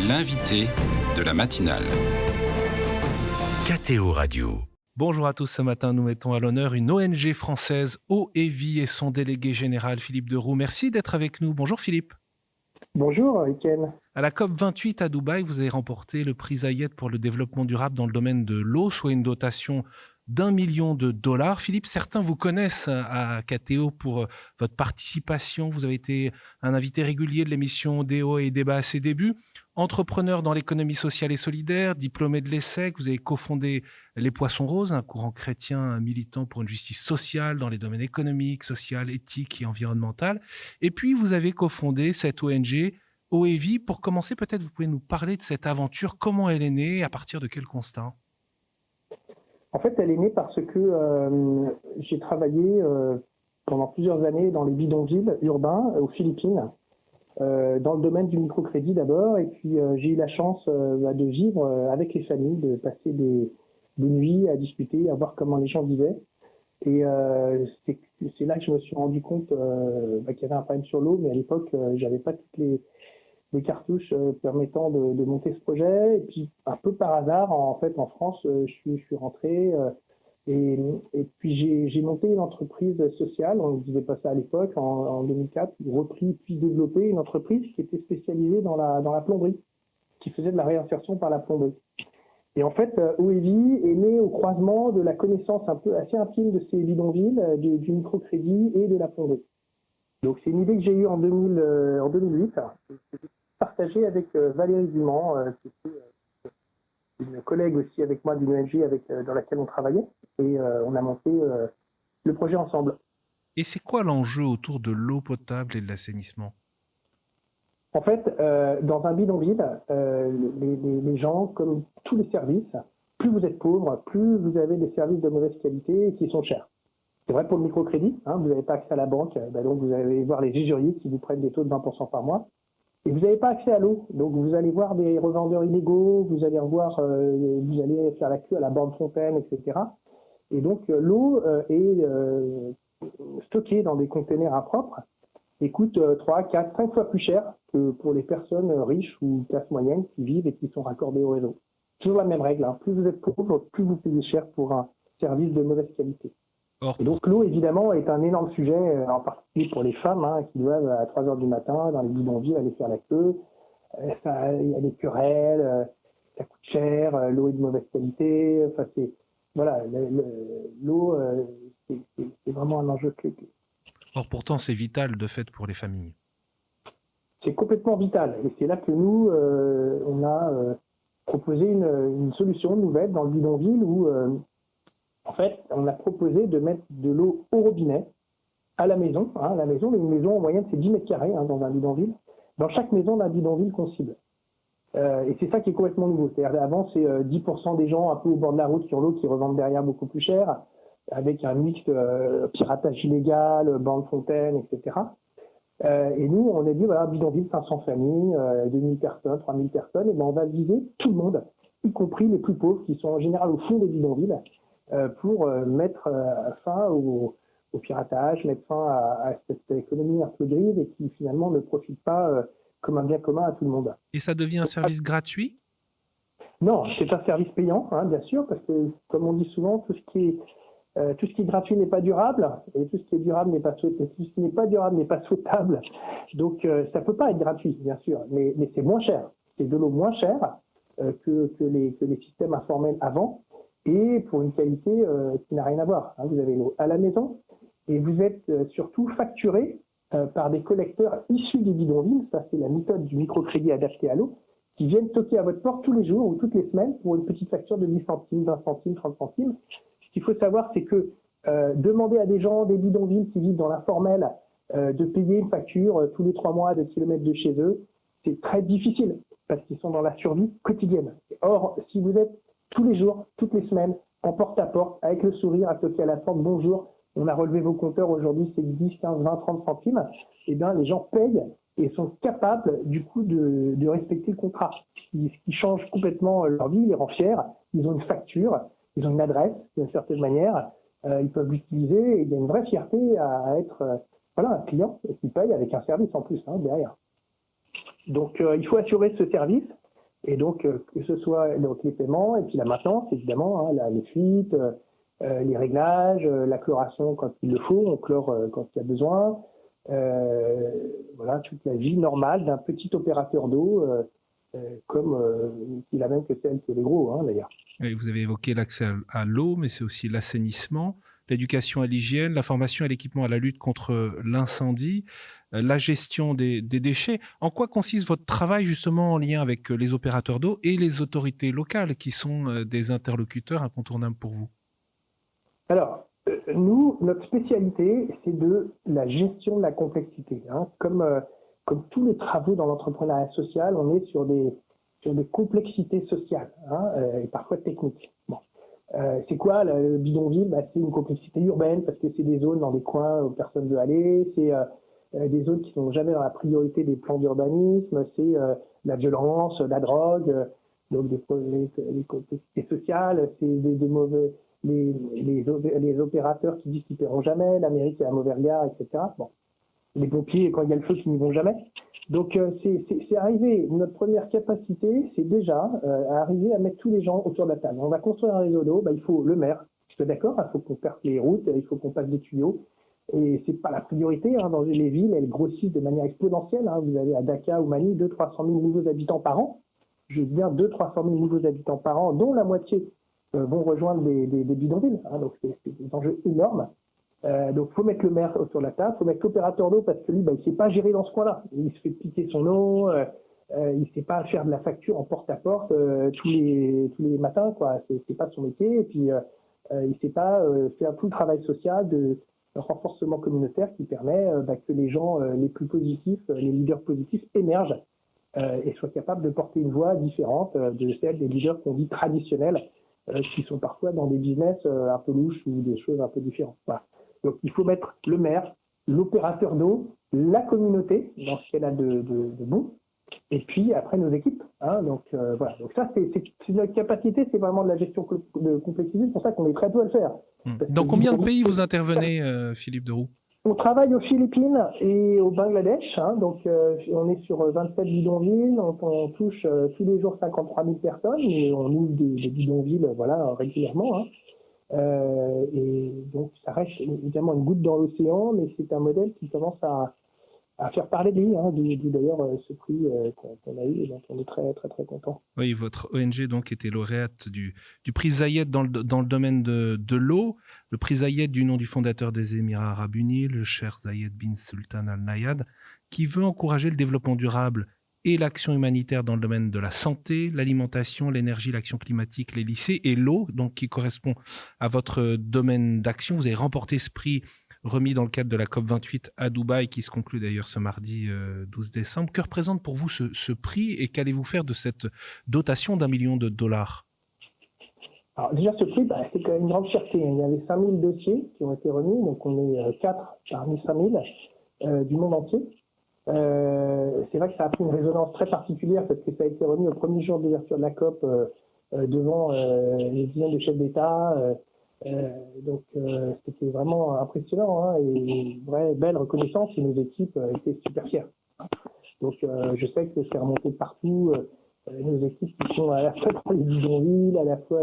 L'invité de la matinale. KTO Radio. Bonjour à tous, ce matin nous mettons à l'honneur une ONG française, Eau et Vie, et son délégué général Philippe Deroux. Merci d'être avec nous. Bonjour Philippe. Bonjour Ken. À la COP28 à Dubaï, vous avez remporté le prix Zayed pour le développement durable dans le domaine de l'eau, soit une dotation d'1 million de dollars. Philippe, certains vous connaissent à KTO pour votre participation. Vous avez été un invité régulier de l'émission Déo et Débat à ses débuts. Entrepreneur dans l'économie sociale et solidaire, diplômé de l'ESSEC, vous avez cofondé Les Poissons Roses, un courant chrétien militant pour une justice sociale dans les domaines économiques, social, éthique et environnemental. Et puis, vous avez cofondé cette ONG Eau et Vie. Pour commencer, peut-être vous pouvez nous parler de cette aventure. Comment elle est née, à partir de quel constat ? En fait, elle est née parce que j'ai travaillé pendant plusieurs années dans les bidonvilles urbains aux Philippines, dans le domaine du microcrédit d'abord, et puis j'ai eu la chance de vivre avec les familles, de passer des nuits à discuter, à voir comment les gens vivaient. Et c'est là que je me suis rendu compte qu'il y avait un problème sur l'eau, mais à l'époque, j'avais pas toutes les cartouches permettant de monter ce projet. Et puis, un peu par hasard, en France, je suis rentré et puis j'ai monté une entreprise sociale, on ne disait pas ça à l'époque, en 2004, repris puis développé une entreprise qui était spécialisée dans la plomberie, qui faisait de la réinsertion par la plomberie. Et en fait, Eau et Vie est né au croisement de la connaissance un peu assez intime de ces bidonvilles, du microcrédit et de la plomberie. Donc c'est une idée que j'ai eue en 2008, partagée avec Valérie Dumont, qui était une collègue aussi avec moi d'une ONG dans laquelle on travaillait, et on a monté le projet ensemble. Et c'est quoi l'enjeu autour de l'eau potable et de l'assainissement ? En fait, dans un bidonville, les gens, comme tous les services, plus vous êtes pauvre, plus vous avez des services de mauvaise qualité et qui sont chers. C'est vrai pour le microcrédit, vous n'avez pas accès à la banque, donc vous allez voir les usuriers qui vous prennent des taux de 20% par mois. Et vous n'avez pas accès à l'eau, donc vous allez voir des revendeurs illégaux, vous allez faire la queue à la borne fontaine, etc. Et donc l'eau est stockée dans des containers impropres et coûte 3, 4, 5 fois plus cher que pour les personnes riches ou classe moyenne qui vivent et qui sont raccordées au réseau. Toujours la même règle, plus vous êtes pauvre, plus vous payez cher pour un service de mauvaise qualité. Et donc l'eau, évidemment, est un énorme sujet, en particulier pour les femmes qui doivent à 3h du matin, dans les bidonvilles, aller faire la queue. Il y a des querelles, ça coûte cher, l'eau est de mauvaise qualité. Enfin, l'eau, c'est vraiment un enjeu clé. Or, pourtant, c'est vital de fait pour les familles. C'est complètement vital. Et c'est là que nous, on a proposé une solution nouvelle dans le bidonville où... En fait, on a proposé de mettre de l'eau au robinet à la maison. Une maison en moyenne, c'est 10 mètres carrés dans un bidonville. Dans chaque maison d'un bidonville qu'on cible. Et c'est ça qui est complètement nouveau. C'est-à-dire avant, c'est 10% des gens un peu au bord de la route sur l'eau qui revendent derrière beaucoup plus cher, avec un mix piratage illégal, borne fontaine, etc. Et nous, on a dit, voilà, bidonville, 500 familles, 2000 personnes, 3000 personnes, et on va viser tout le monde, y compris les plus pauvres, qui sont en général au fond des bidonvilles, pour mettre fin au piratage, mettre fin à cette économie un peu grise et qui finalement ne profite pas comme un bien commun à tout le monde. Et ça devient un service gratuit ? Non, c'est un service payant, bien sûr, parce que comme on dit souvent, tout ce qui est gratuit n'est pas durable, et tout ce qui est durable n'est pas souhaitable. Tout ce qui n'est pas durable n'est pas souhaitable. Donc ça peut pas être gratuit, bien sûr, mais c'est moins cher. C'est de l'eau moins chère que les systèmes informels avant. Et pour une qualité qui n'a rien à voir. Vous avez l'eau à la maison et vous êtes surtout facturé par des collecteurs issus des bidonvilles, ça c'est la méthode du microcrédit adapté à l'eau, qui viennent toquer à votre porte tous les jours ou toutes les semaines pour une petite facture de 10 centimes, 20 centimes, 30 centimes. Ce qu'il faut savoir, c'est que demander à des gens des bidonvilles qui vivent dans l'informel de payer une facture tous les 3 mois de kilomètres de chez eux, c'est très difficile parce qu'ils sont dans la survie quotidienne. Or, si vous êtes tous les jours, toutes les semaines, en porte-à-porte, avec le sourire, à toquer à la porte, bonjour, on a relevé vos compteurs, aujourd'hui c'est 10, 15, 20, 30 centimes, et bien les gens payent et sont capables du coup de respecter le contrat. Ce qui change complètement leur vie, les rend fiers, ils ont une facture, ils ont une adresse d'une certaine manière, ils peuvent l'utiliser et il y a une vraie fierté à être un client qui paye avec un service en plus derrière. Donc il faut assurer ce service Et donc, que ce soit donc, les paiements et puis la maintenance, évidemment, hein, les fuites, les réglages, la chloration quand il le faut, on chlore quand il y a besoin. Voilà, toute la vie normale d'un petit opérateur d'eau, comme qui la même que celle que les gros, hein, d'ailleurs. Et vous avez évoqué l'accès à l'eau, mais c'est aussi l'assainissement, l'éducation à l'hygiène, la formation et l'équipement à la lutte contre l'incendie, la gestion des déchets. En quoi consiste votre travail justement en lien avec les opérateurs d'eau et les autorités locales qui sont des interlocuteurs incontournables pour vous? Alors, nous, notre spécialité, c'est de la gestion de la complexité, hein. Comme tous les travaux dans l'entrepreneuriat social, on est sur des complexités sociales, hein, et parfois techniques. Bon. C'est quoi le bidonville? C'est une complexité urbaine parce que c'est des zones dans des coins où personne ne veut aller, c'est des zones qui ne sont jamais dans la priorité des plans d'urbanisme, c'est la violence, la drogue, donc les complexités sociales, c'est des mauvais, les opérateurs qui disent qu'ils ne paieront jamais, la mairie qui a un mauvais regard, etc. Bon. Les pompiers, quand il y a le feu, qui n'y vont jamais. Donc, c'est arrivé. Notre première capacité, c'est déjà à arriver à mettre tous les gens autour de la table. On va construire un réseau d'eau, il faut le maire. Je suis d'accord, il faut qu'on perce les routes, il faut qu'on passe des tuyaux. Et c'est pas la priorité, hein, dans les villes, elles grossissent de manière exponentielle, hein. Vous avez à Dakar ou Manille 200 000 nouveaux habitants par an. Je dis bien 200 000 nouveaux habitants par an, dont la moitié vont rejoindre des bidonvilles, hein. Donc, c'est des enjeux énormes. Donc, il faut mettre le maire autour de la table, il faut mettre l'opérateur d'eau parce que lui, il ne sait pas gérer dans ce coin-là. Il se fait piquer son eau, il ne sait pas faire de la facture en porte-à-porte tous les matins, quoi. C'est pas son métier. Et puis, il ne sait pas faire tout le travail social de renforcement communautaire qui permet que les gens les plus positifs, les leaders positifs émergent et soient capables de porter une voix différente de celle des leaders qu'on dit traditionnels, qui sont parfois dans des business un peu louches ou des choses un peu différentes. Voilà. Donc, il faut mettre le maire, l'opérateur d'eau, la communauté, dans ce qu'elle a de bon, et puis après nos équipes, hein. Donc, voilà. Donc ça, c'est notre capacité, c'est vraiment de la gestion de complexité. C'est pour ça qu'on est très peu à le faire. Dans combien de pays vous intervenez, Philippe Deroux? On travaille aux Philippines et au Bangladesh, hein. Donc on est sur 27 bidonvilles, on touche tous les jours 53 000 personnes, et on ouvre des bidonvilles, voilà, régulièrement, hein. Et donc ça reste évidemment une goutte dans l'océan, mais c'est un modèle qui commence à faire parler de lui, hein, d'où d'ailleurs ce prix qu'on a eu et dont on est très très très content. Oui, votre ONG donc était lauréate du prix Zayed dans le domaine de l'eau, le prix Zayed du nom du fondateur des Émirats Arabes Unis, le Cheikh Zayed bin Sultan Al Nayad, qui veut encourager le développement durable et l'action humanitaire dans le domaine de la santé, l'alimentation, l'énergie, l'action climatique, les lycées et l'eau, donc qui correspond à votre domaine d'action. Vous avez remporté ce prix remis dans le cadre de la COP28 à Dubaï, qui se conclut d'ailleurs ce mardi 12 décembre. Que représente pour vous ce prix et qu'allez-vous faire de cette dotation d'1 million de dollars? Alors déjà, ce prix, c'est quand même une grande fierté. Il y avait 5000 dossiers qui ont été remis, donc on est 4 parmi 5000 du monde entier. C'est vrai que ça a pris une résonance très particulière parce que ça a été remis au premier jour d'ouverture de la COP devant les dizaines de chefs d'État. Donc c'était vraiment impressionnant, hein, et une vraie belle reconnaissance, et nos équipes étaient super fières. Donc je sais que c'est remonté partout, nos équipes qui sont à la fois dans les bidonvilles, à la fois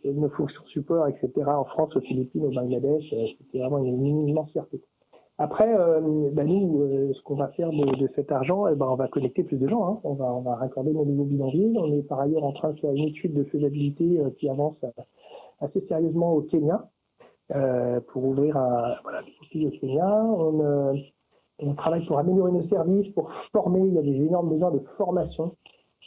nos fonctions support, etc. en France, aux Philippines, au Bangladesh, c'était vraiment une immense fierté. Après, nous, ce qu'on va faire de cet argent, on va connecter plus de gens, hein. On va raccorder nos nouveaux bidonvilles. On est par ailleurs en train de faire une étude de faisabilité qui avance assez sérieusement au Kenya, pour ouvrir des boutiques au Kenya. On travaille pour améliorer nos services, pour former. Il y a des énormes besoins de formation.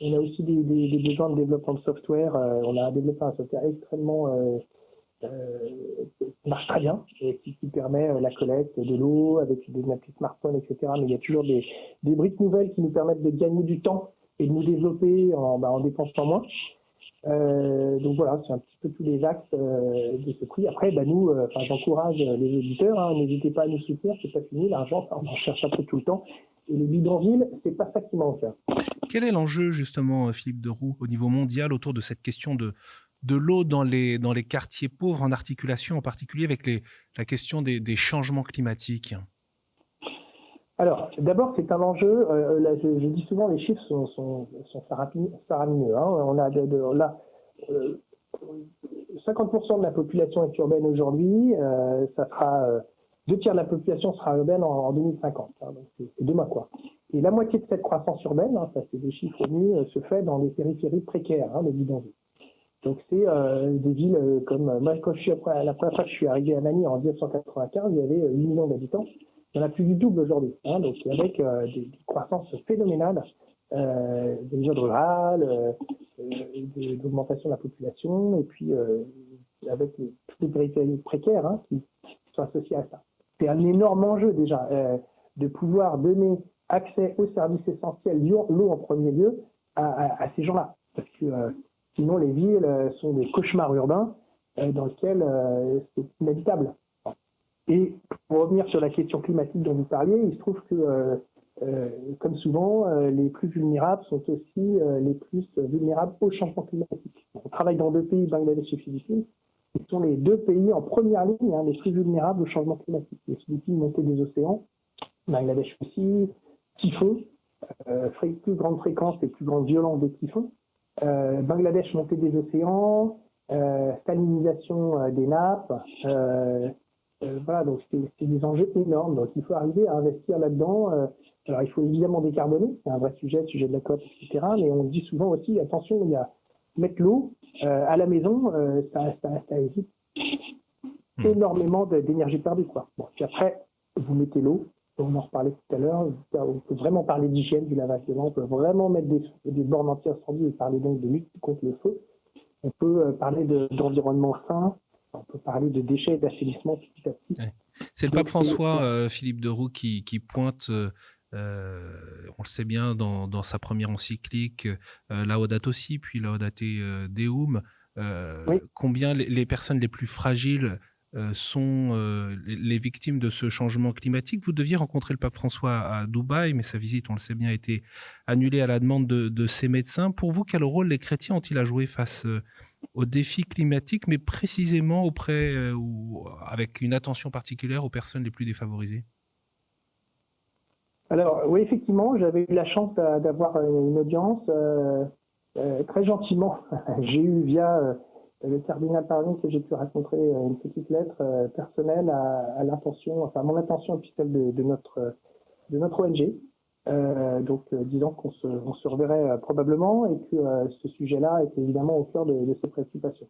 On a aussi des besoins de développement de software. On a développé un software extrêmement qui marche très bien et qui permet la collecte de l'eau avec des petits smartphones, etc. Mais il y a toujours des briques nouvelles qui nous permettent de gagner du temps et de nous développer en dépensant moins. Donc voilà, c'est un petit peu tous les axes de ce prix. Après, nous, j'encourage les auditeurs, hein, n'hésitez pas à nous soutenir, c'est pas fini, l'argent, on en cherche un peu tout le temps. Et les bidonvilles, c'est pas ça qui manque. Quel est l'enjeu justement, Philippe Deroux, au niveau mondial autour de cette question de l'eau dans les quartiers pauvres, en articulation en particulier avec la question des changements climatiques? Alors, d'abord, c'est un enjeu. Là, je dis souvent, les chiffres sont faramineux. Hein. On a là, 50% de la population est urbaine aujourd'hui. Ça sera 2 tiers de la population sera urbaine en 2050. Hein, donc c'est demain quoi. Et la moitié de cette croissance urbaine, hein, ça c'est des chiffres nus, se fait dans les périphéries précaires, hein, les bidonvilles. Donc c'est des villes comme moi quand la première fois que je suis arrivé à Manille en 1995, il y avait 8 millions d'habitants. Il y en a plus du double aujourd'hui. Hein, donc avec des croissances phénoménales, des zones rurales, d'augmentation de la population, et puis avec toutes les périphéries précaires hein, qui sont associées à ça. C'est un énorme enjeu déjà de pouvoir donner accès aux services essentiels, l'eau en premier lieu, à ces gens-là. Parce que sinon les villes sont des cauchemars urbains dans lesquels c'est inhabitable. Et pour revenir sur la question climatique dont vous parliez, il se trouve que, comme souvent, les plus vulnérables sont aussi les plus vulnérables au changement climatique. On travaille dans 2 pays, Bangladesh et Philippines, qui sont les 2 pays en première ligne, hein, les plus vulnérables au changement climatique. Les Philippines, montée des océans, Bangladesh aussi, typhons, plus grande fréquence et plus grande violence des typhons. Bangladesh, montée des océans, salinisation des nappes. Voilà, donc c'est des enjeux énormes. Donc il faut arriver à investir là-dedans. Alors il faut évidemment décarboner, c'est un vrai sujet, le sujet de la COP, etc. Mais on dit souvent aussi, attention, il y a mettre l'eau à la maison, ça évite énormément d'énergie perdue, quoi. Bon, puis après, vous mettez l'eau, on en reparlait tout à l'heure, on peut vraiment parler d'hygiène du lavage de mains, on peut vraiment mettre des bornes anti-incendie et parler donc de lutte contre le feu. On peut parler d'environnement sain. On peut parler de déchets et d'assainissement petit à petit. Ouais. C'est le pape François, Philippe Deroux, qui pointe, on le sait bien, dans sa première encyclique, Laudato Si, puis Laudate Deum, Oui. combien les personnes les plus fragiles sont les victimes de ce changement climatique. Vous deviez rencontrer le pape François à Dubaï, mais sa visite, on le sait bien, a été annulée à la demande de ses médecins. Pour vous, quel rôle les chrétiens ont-ils à jouer face aux défis climatiques, mais précisément auprès ou avec une attention particulière aux personnes les plus défavorisées? Alors oui, effectivement, j'avais eu la chance d'avoir une audience très gentiment. J'ai eu via le cardinal Parvin que j'ai pu rencontrer une petite lettre personnelle à l'intention, enfin mon intention et puis celle de notre ONG. Donc disant qu'on se reverrait probablement et que ce sujet-là est évidemment au cœur de ses préoccupations.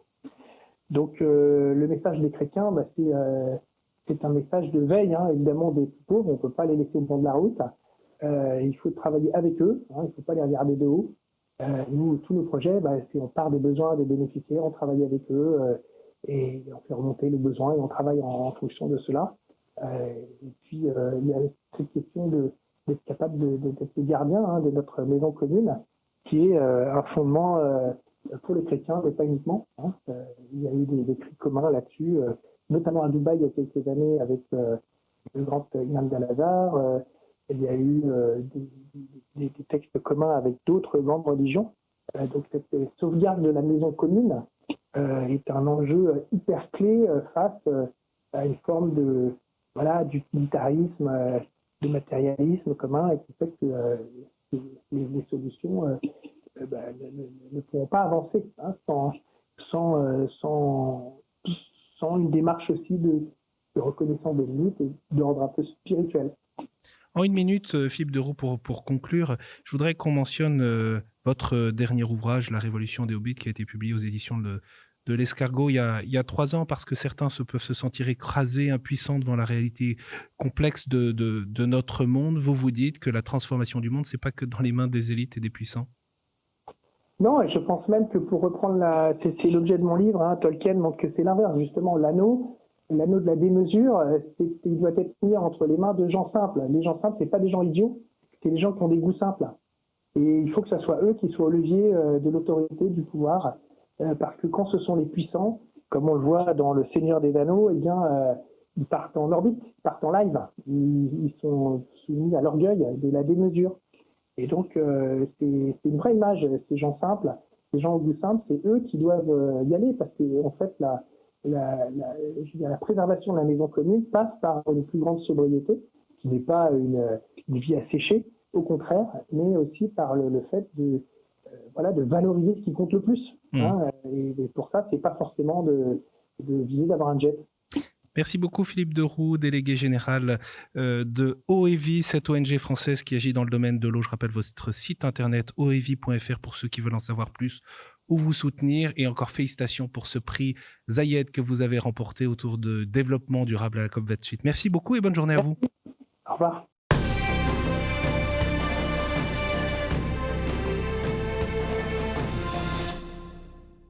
Donc le message des chrétiens, c'est un message de veille, hein, évidemment des plus pauvres, on ne peut pas les laisser au bord de la route, il faut travailler avec eux, hein, il ne faut pas les regarder de haut. Nous, tous nos projets, on part des besoins des bénéficiaires, on travaille avec eux et on fait remonter le besoin et on travaille en fonction de cela. Et puis il y a cette question d'être capable d'être le gardien hein, de notre maison commune, qui est un fondement pour les chrétiens, mais pas uniquement. Hein. Il y a eu des cris communs là-dessus, notamment à Dubaï il y a quelques années avec le grand imam d'Al-Azhar. Il y a eu des textes communs avec d'autres grandes religions. Donc cette sauvegarde de la maison commune est un enjeu hyper clé face à une forme d'utilitarisme, de matérialisme commun et qui fait que les solutions ne pourront pas avancer hein, sans une démarche aussi de reconnaissance des limites et d'ordre un peu spirituel. En une minute, Philippe Deroux, pour conclure, je voudrais qu'on mentionne votre dernier ouvrage, La Révolution des Hobbits, qui a été publié aux éditions de l'Escargot il y a 3 ans, parce que certains peuvent se sentir écrasés, impuissants devant la réalité complexe de notre monde. Vous dites que la transformation du monde, c'est pas que dans les mains des élites et des puissants. Non, et je pense même que pour reprendre c'est l'objet de mon livre, hein, Tolkien montre que c'est l'inverse, justement, l'anneau de la démesure, il doit être mis entre les mains de gens simples. Les gens simples, c'est pas des gens idiots, c'est des gens qui ont des goûts simples. Et il faut que ce soit eux qui soient au levier de l'autorité, du pouvoir, parce que quand ce sont les puissants, comme on le voit dans Le Seigneur des Anneaux, ils partent en orbite, ils partent en live, ils sont soumis à l'orgueil de la démesure. Et donc, c'est une vraie image, ces gens simples, ces gens au goût simple, c'est eux qui doivent y aller, parce que en fait, la préservation de la maison commune passe par une plus grande sobriété, n'est pas une vie asséchée, au contraire, mais aussi par le fait de valoriser ce qui compte le plus. Et pour ça, c'est pas forcément de viser d'avoir un jet. Merci beaucoup Philippe Deroux, délégué général de OEVI, cette ONG française qui agit dans le domaine de l'eau. Je rappelle votre site internet oevi.fr pour ceux qui veulent en savoir plus ou vous soutenir. Et encore félicitations pour ce prix Zayed que vous avez remporté autour de développement durable à la COP28. Merci beaucoup et bonne journée à vous. Au revoir.